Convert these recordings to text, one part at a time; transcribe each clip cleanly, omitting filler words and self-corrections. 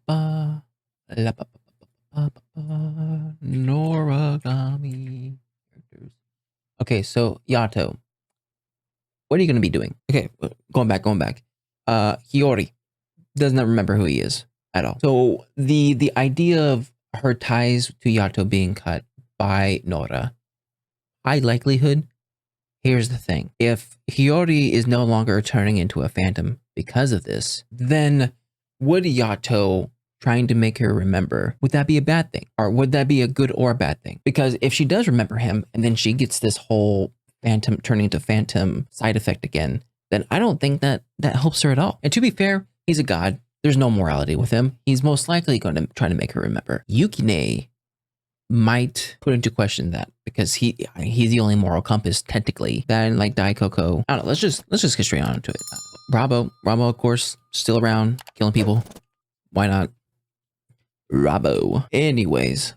ba, la, Noragami characters. Okay, so Yato, what are you going to be doing? Okay, going back. Hiori does not remember who he is at all. So the idea of her ties to Yato being cut by Nora, high likelihood. Here's the thing. If Hiori is no longer turning into a phantom because of this, then would Yato trying to make her remember, would that be a bad thing? Or would that be a good or bad thing? Because if she does remember him and then she gets this whole phantom turning to phantom side effect again, then I don't think that helps her at all. And to be fair, he's a god. There's no morality with him. He's most likely going to try to make her remember. Yukine might put into question that because he's the only moral compass technically. That and like Daikoko. I don't know. Let's just get straight on to it. Rabo, of course, still around, killing people. Why not? Rabo. Anyways,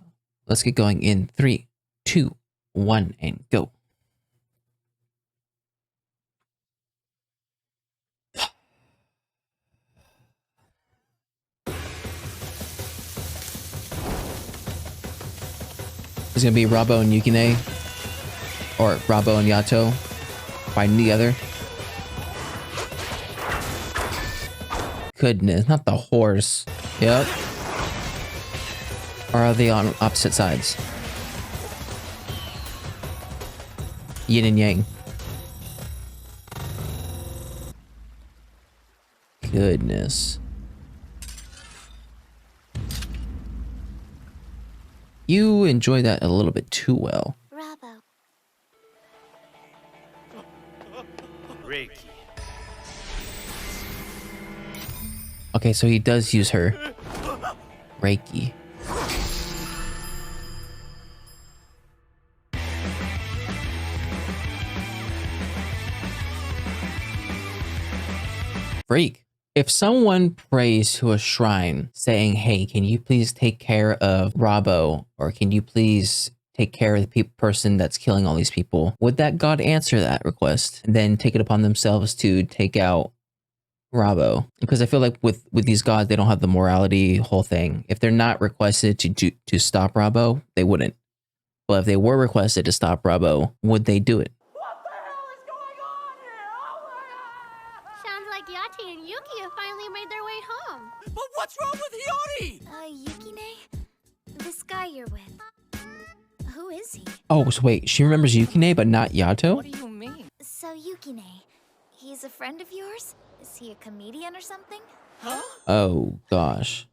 let's get going in 3, 2, 1, and go. It's gonna be Rabo and Yukine, or Rabo and Yato fighting together. Goodness, not the horse. Yep. Or are they on opposite sides? Yin and yang. Goodness. You enjoy that a little bit too well. Rabo. Reiki. Okay, so he does use her. Reiki. Freak. If someone prays to a shrine saying, hey, can you please take care of Rabo? Or can you please take care of the person that's killing all these people? Would that god answer that request and then take it upon themselves to take out Rabo? Because I feel like with these gods, they don't have the morality whole thing. If they're not requested to stop Rabo, they wouldn't. But if they were requested to stop Rabo, would they do it? Yato and Yuki have finally made their way home. But what's wrong with Hiori? Yukine? This guy you're with. Who is he? Oh, so wait, she remembers Yukine, but not Yato? What do you mean? So Yukine, he's a friend of yours? Is he a comedian or something? Huh? Oh, gosh.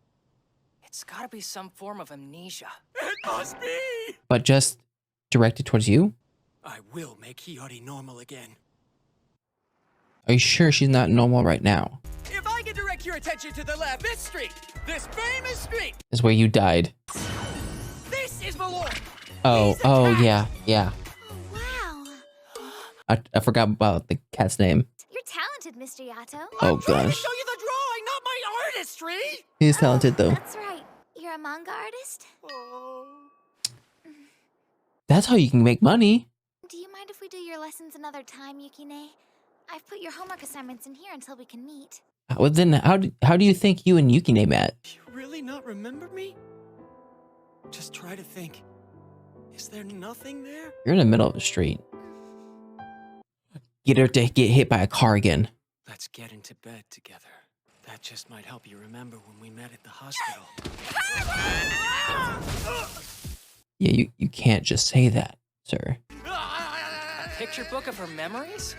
It's gotta be some form of amnesia. It must be! But just directed towards you? I will make Hiori normal again. Are you sure she's not normal right now? If I can direct your attention to the left, this street, this famous street. Is where you died. This is Malort. Oh, yeah. Oh, I forgot about the cat's name. you're talented, Mr. Yato. Oh, I'm trying to gosh. show you the drawing, not my artistry. He's talented, though. That's right. You're a manga artist? Oh. That's how you can make money. Do you mind if we do your lessons another time, Yukine? I've put your homework assignments in here until we can meet. Well, then how do you think you and Yukine met? You really not remember me? Just try to think. Is there nothing there? You're in the middle of the street. Get her to get hit by a car again. Let's get into bed together. That just might help you remember when we met at the hospital. Yeah, you can't just say that, sir. A picture book of her memories?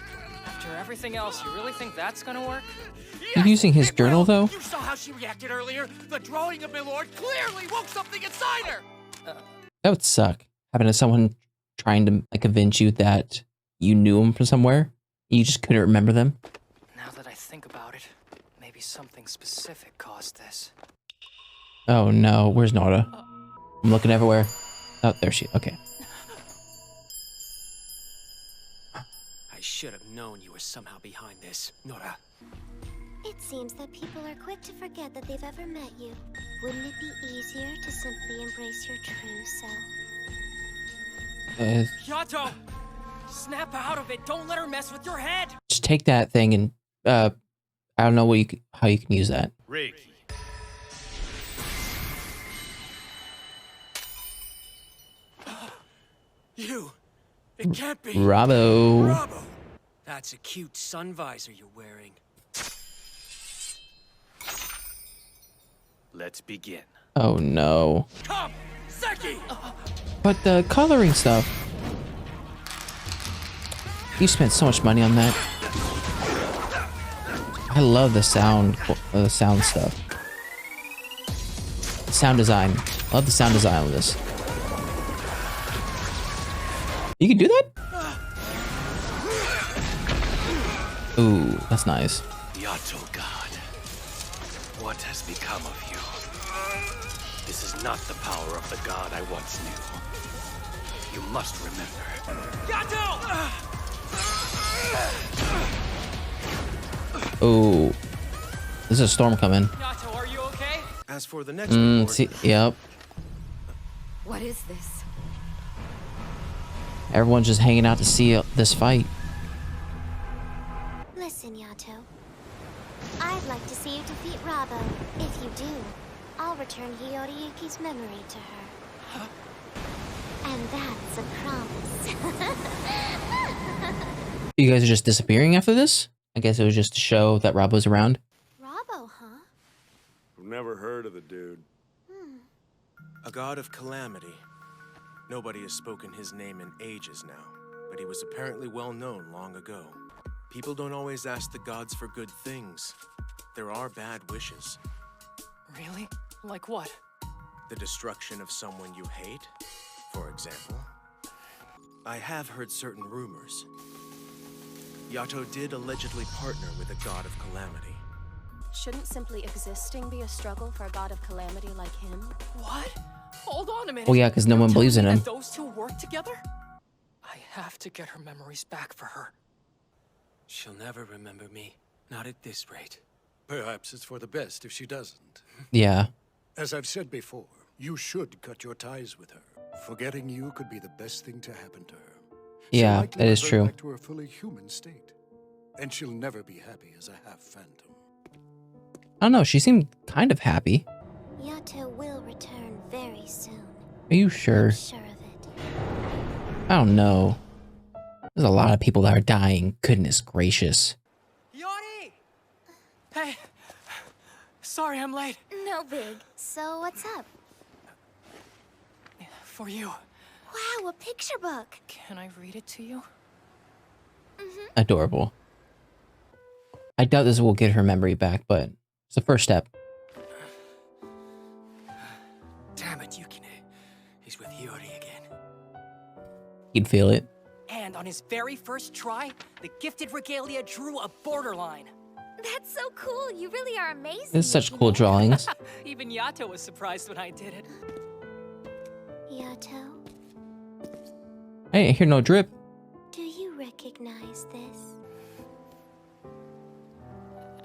After everything else, you really think that's gonna work? You using his journal, though? You saw how she reacted earlier. The drawing of my lord clearly woke something inside her. That would suck. Having someone trying to like convince you that you knew him from somewhere, you just couldn't remember them. Now that I think about it, maybe something specific caused this. Oh no, where's Nora? I'm looking everywhere. Oh, there she is. Okay. I should have known you were somehow behind this, Nora. It seems that people are quick to forget that they've ever met you. Wouldn't it be easier to simply embrace your true self? Yato! Snap out of it! Don't let her mess with your head! Just take that thing and I don't know how you can use that. Reiki. You. It can't be. Rabo. Rabo. That's a cute sun visor you're wearing. Let's begin. Oh no. Come, Seki! But the coloring stuff. You spent so much money on that. I love the sound stuff. Sound design. I love the sound design on this. You can do that? Ooh, that's nice. Yato God, what has become of you? This is not the power of the god I once knew. You must remember. Yato! Ooh. There's a storm coming. Yato, are you okay? As for the next report, See, yep. What is this? Everyone's just hanging out to see this fight. Listen, Yato. I'd like to see you defeat Rabo. If you do, I'll return Hiori memory to her. Huh? And that's a promise. You guys are just disappearing after this? I guess it was just to show that Rabo's around. Rabo, huh? I've never heard of the dude. a god of calamity. Nobody has spoken his name in ages now, but he was apparently well known long ago. People don't always ask the gods for good things. There are bad wishes. Really? Like what? The destruction of someone you hate, for example. I have heard certain rumors. Yato did allegedly partner with a god of calamity. Shouldn't simply existing be a struggle for a god of calamity like him? What? Hold on a minute. Well, yeah, because no You're one believes in telling him. me that those two work together? I have to get her memories back for her. She'll never remember me. Not at this rate. Perhaps it's for the best if she doesn't. Yeah. As I've said before, you should cut your ties with her. Forgetting you could be the best thing to happen to her. She'll Yeah, likely that is revert true. back to her fully human state. And she'll never be happy as a half-phantom. I don't know. She seemed kind of happy. Yato will return very soon. Are you sure? I'm sure of it. I don't know. There's a lot of people that are dying. Goodness gracious. Hiori! Hey. Sorry I'm late. No big. So what's up? For you. Wow, a picture book. Can I read it to you? Adorable. I doubt this will get her memory back, but it's the first step. Damn it, Yukine. He's with Hiori again. You'd feel it. And on his very first try, the gifted Regalia drew a borderline. That's so cool. You really are amazing. It's such cool drawings. Even Yato was surprised when I did it. Yato, I didn't hear no drip. do you recognize this?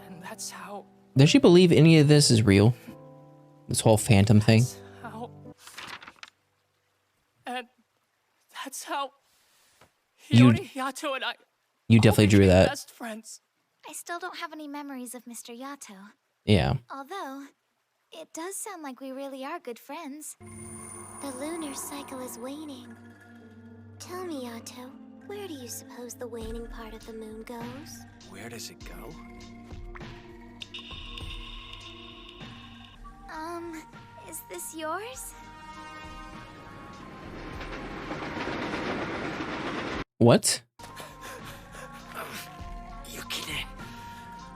And that's how... Does she believe any of this is real? This whole phantom thing? That's how... And that's how... You- Hiori, Yato, and I... You definitely drew became that. Best friends. I still don't have any memories of Mr. Yato. Yeah. Although, it does sound like we really are good friends. The lunar cycle is waning. Tell me, Yato, where do you suppose the waning part of the moon goes? Where does it go? Is this yours? What? Yukine,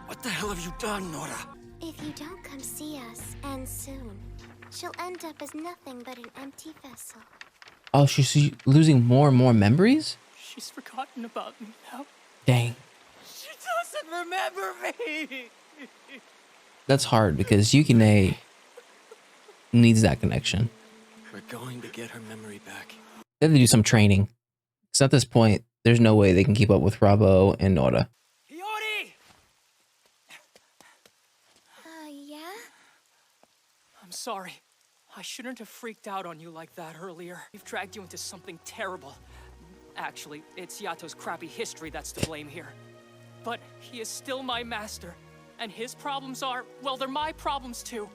what the hell have you done, Nora? If you don't come see us, and soon, she'll end up as nothing but an empty vessel. Oh, she's losing more and more memories? She's forgotten about me now. Dang. She doesn't remember me! That's hard because Yukine needs that connection. We're going to get her memory back. They have to do some training. Because at this point, there's no way they can keep up with Rabo and Nora. Hiori! Yeah? I'm sorry. I shouldn't have freaked out on you like that earlier. We've dragged you into something terrible. Actually, it's Yato's crappy history that's to blame here. But he is still my master. And his problems are, well, they're my problems too.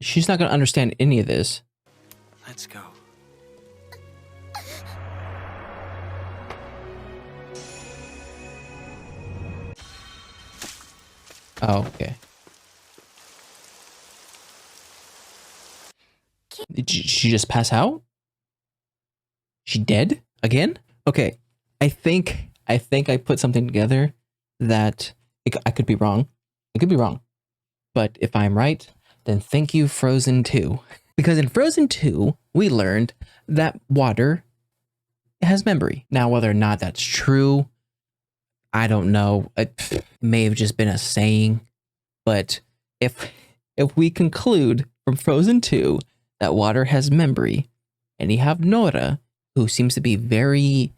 She's not going to understand any of this. Let's go. Oh, okay. Did she just pass out? She dead again? Okay. I think I put something together that I could be wrong. I could be wrong. But if I'm right, then thank you, Frozen 2. Because in Frozen 2, we learned that water has memory. Now, whether or not that's true, I don't know. It may have just been a saying. But if we conclude from Frozen 2 that water has memory, and you have Nora, who seems to be very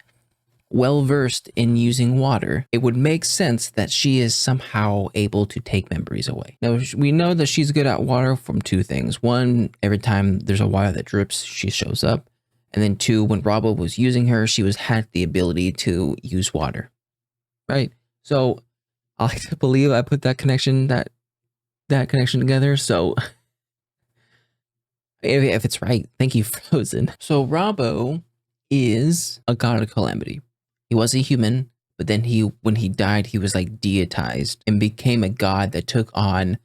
well versed in using water, it would make sense that she is somehow able to take memories away. Now, we know that she's good at water from two things. One, every time there's a water that drips, she shows up. And then two, when Rabo was using her, she had the ability to use water. Right? So I like to believe I put that connection together. So if it's right, thank you, Frozen. So Rabo is a god of calamity. He was a human, but then when he died, he was like deitized and became a god that took on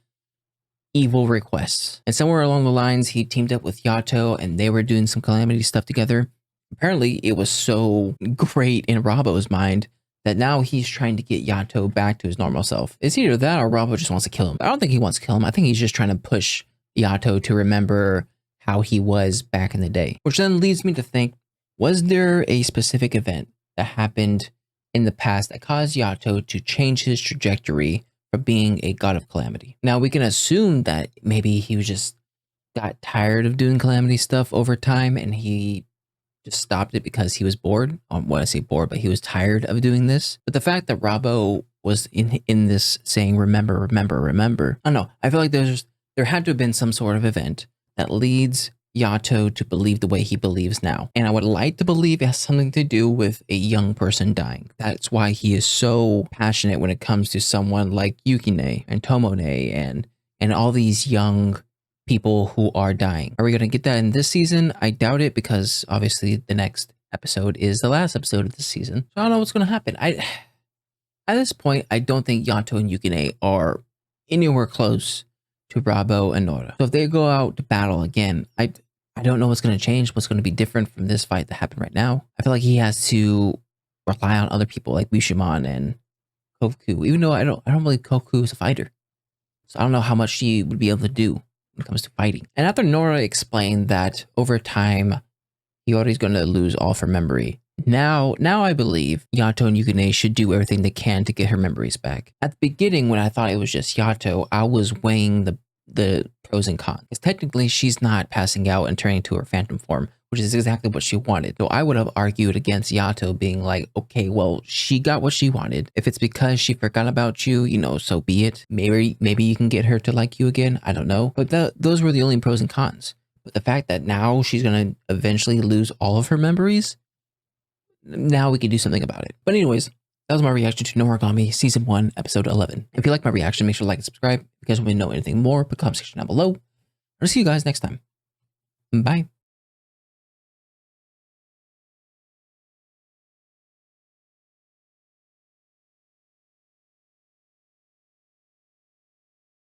evil requests. And somewhere along the lines, he teamed up with Yato and they were doing some calamity stuff together. Apparently, it was so great in Rabo's mind that now he's trying to get Yato back to his normal self. It's either that or Rabo just wants to kill him. I don't think he wants to kill him. I think he's just trying to push Yato to remember how he was back in the day. Which then leads me to think, was there a specific event that happened in the past that caused Yato to change his trajectory from being a god of calamity? Now, we can assume that maybe he just got tired of doing calamity stuff over time and he just stopped it because he was bored. When I say bored, but he was tired of doing this. But the fact that Rabo was in this saying, remember, remember, remember. I don't know. I feel like there had to have been some sort of event that leads Yato to believe the way he believes now. And I would like to believe it has something to do with a young person dying. That's why he is so passionate when it comes to someone like Yukine and Tomone and all these young people who are dying. Are we going to get that in this season? I doubt it, because obviously the next episode is the last episode of this season. So I don't know what's going to happen. At this point, I don't think Yato and Yukine are anywhere close to Rabo and Nora. So if they go out to battle again, I don't know what's going to change, what's going to be different from this fight that happened right now. I feel like he has to rely on other people like Bishamon and Koku, even though I don't believe Koku is a fighter. So I don't know how much she would be able to do when it comes to fighting. And after Nora explained that over time, Hiori's going to lose all of her memory, now I believe Yato and Yukine should do everything they can to get her memories back. At the beginning, when I thought it was just Yato, I was weighing the pros and cons. Because technically, she's not passing out and turning into her phantom form, which is exactly what she wanted. So I would have argued against Yato being like, okay, well, she got what she wanted. If it's because she forgot about you, so be it. Maybe you can get her to like you again. I don't know. But those were the only pros and cons. But the fact that now she's going to eventually lose all of her memories, now we can do something about it. But anyways, that was my reaction to Noragami Season 1, Episode 11. If you like my reaction, make sure to like and subscribe. If you guys want me to know anything more, put a comment section down below. I'll see you guys next time. Bye.